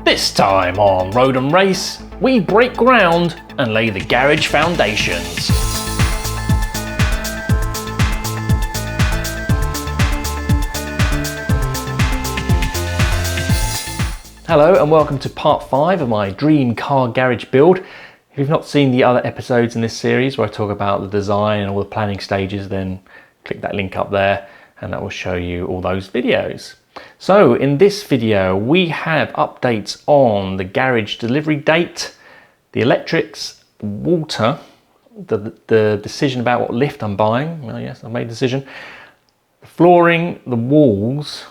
This time on Road and Race, we break ground and lay the garage foundations. Hello and welcome to part 5 of my dream car garage build. If you've not seen the other episodes in this series where I talk about the design and all the planning stages, then click that link up there and that will show you all those videos. So in this video we have updates on the garage delivery date, the electrics, water, the decision about what lift I'm buying. Well, yes, I've made a decision. The flooring, the walls.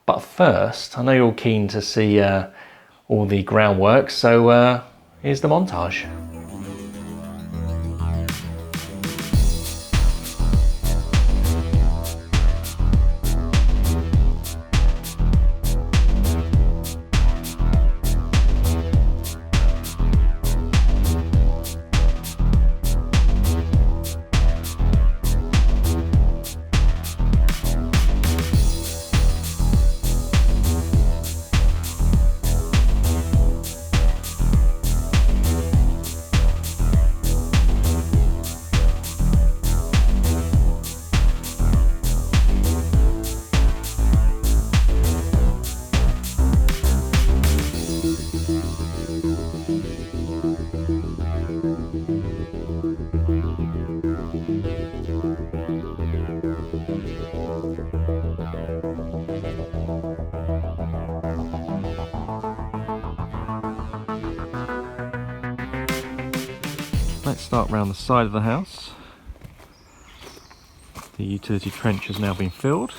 But first, I know you're all keen to see all the groundwork, so here's the montage. Let's start round the side of the house. The utility trench has now been filled.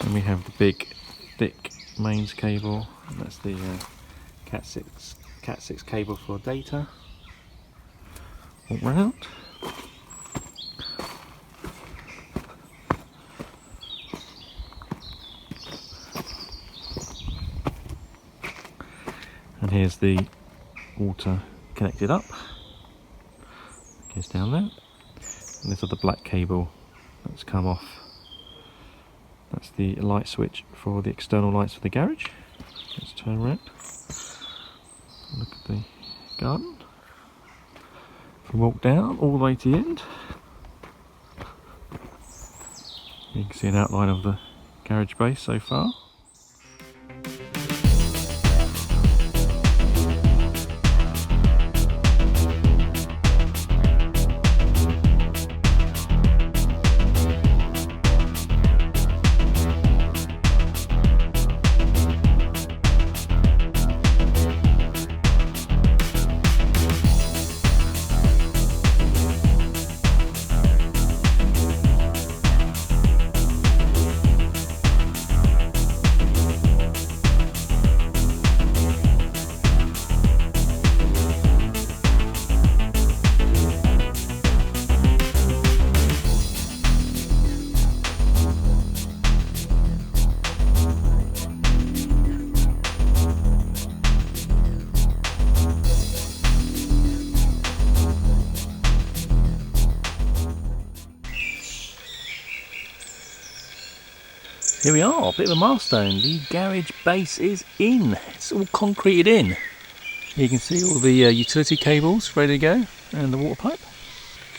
And we have the big, thick mains cable. And that's the Cat6 cable for data. All round. And here's the water connected up. Goes down there, and this other black cable that's come off. That's the light switch for the external lights for the garage. Let's turn around. Look at the garden. If we walk down all the way to the end, you can see an outline of the garage base so far. Here we are, a bit of a milestone. The garage base is in. It's all concreted in. You can see all the utility cables ready to go and the water pipe.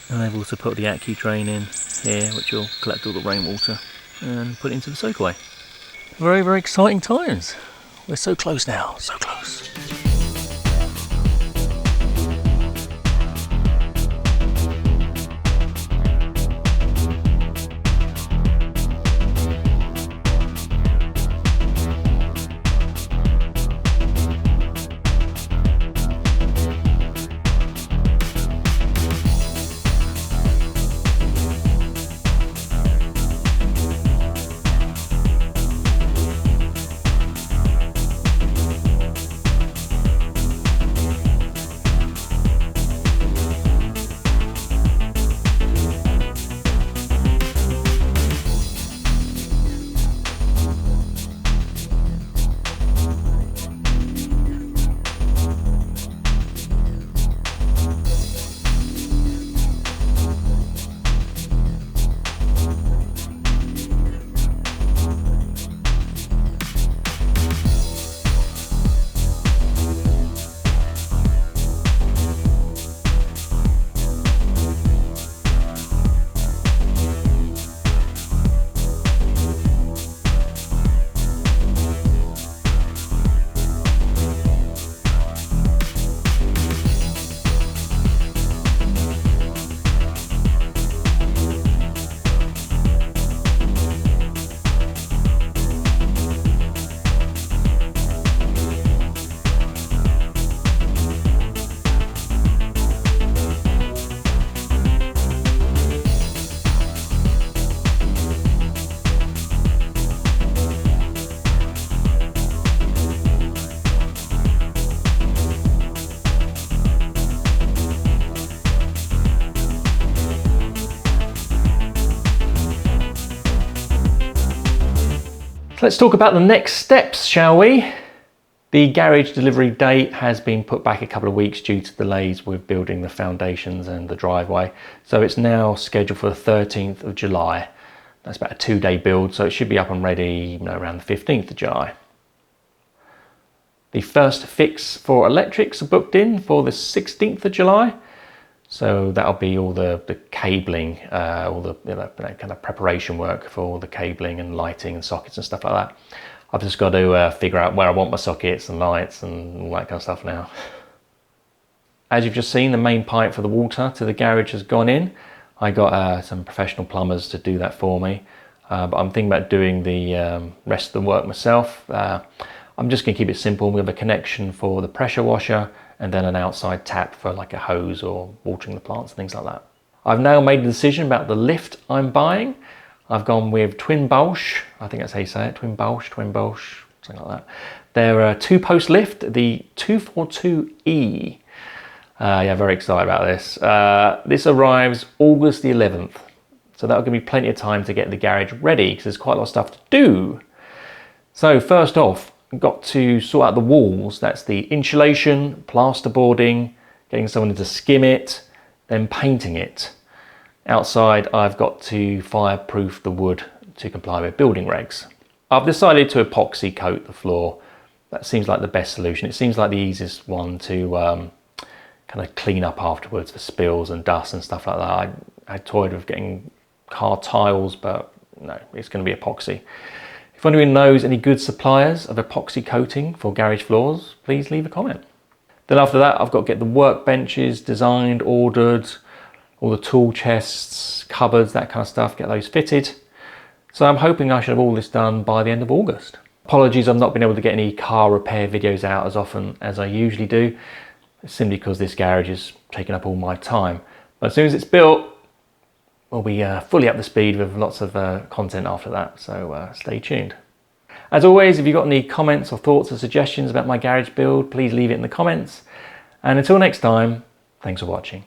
And they've also put the AccuDrain drain in here, which will collect all the rainwater and put it into the soakaway. Very, very exciting times. We're so close now, so close. Let's talk about the next steps, shall we? The garage delivery date has been put back a couple of weeks due to delays with building the foundations and the driveway. So it's now scheduled for the 13th of July. That's about a 2-day build, so it should be up and ready around the 15th of July. The first fix for electrics are booked in for the 16th of July. So that'll be all the cabling, all the kind of preparation work for all the cabling and lighting and sockets and stuff like that. I've just got to figure out where I want my sockets and lights and all that kind of stuff now. As you've just seen, the main pipe for the water to the garage has gone in. I got some professional plumbers to do that for me, but I'm thinking about doing the rest of the work myself. I'm just going to keep it simple. We have a connection for the pressure washer and then an outside tap for like a hose or watering the plants and things like that. I've now made a decision about the lift I'm buying. I've gone with Twin Bosch, I think that's how you say it, Twin Bosch, something like that. They're a 2-post lift, the 242E. Yeah, very excited about this. This arrives August the 11th. So that'll give me plenty of time to get the garage ready because there's quite a lot of stuff to do. So first off, I've got to sort out the walls. That's the insulation, plasterboarding, getting someone to skim it, then painting it. Outside, I've got to fireproof the wood to comply with building regs. I've decided to epoxy coat the floor. That seems like the best solution. It seems like the easiest one to kind of clean up afterwards for spills and dust and stuff like that. I toyed with getting car tiles, but no, it's going to be epoxy. If anyone knows any good suppliers of epoxy coating for garage floors, please leave a comment. Then after that, I've got to get the workbenches designed, ordered, all the tool chests, cupboards, that kind of stuff, get those fitted. So I'm hoping I should have all this done by the end of August. Apologies, I've not been able to get any car repair videos out as often as I usually do. It's simply because this garage is taking up all my time. But as soon as it's built, we'll be fully up to speed with lots of content after that, so stay tuned. As always, if you've got any comments or thoughts or suggestions about my garage build, please leave it in the comments. And until next time, thanks for watching.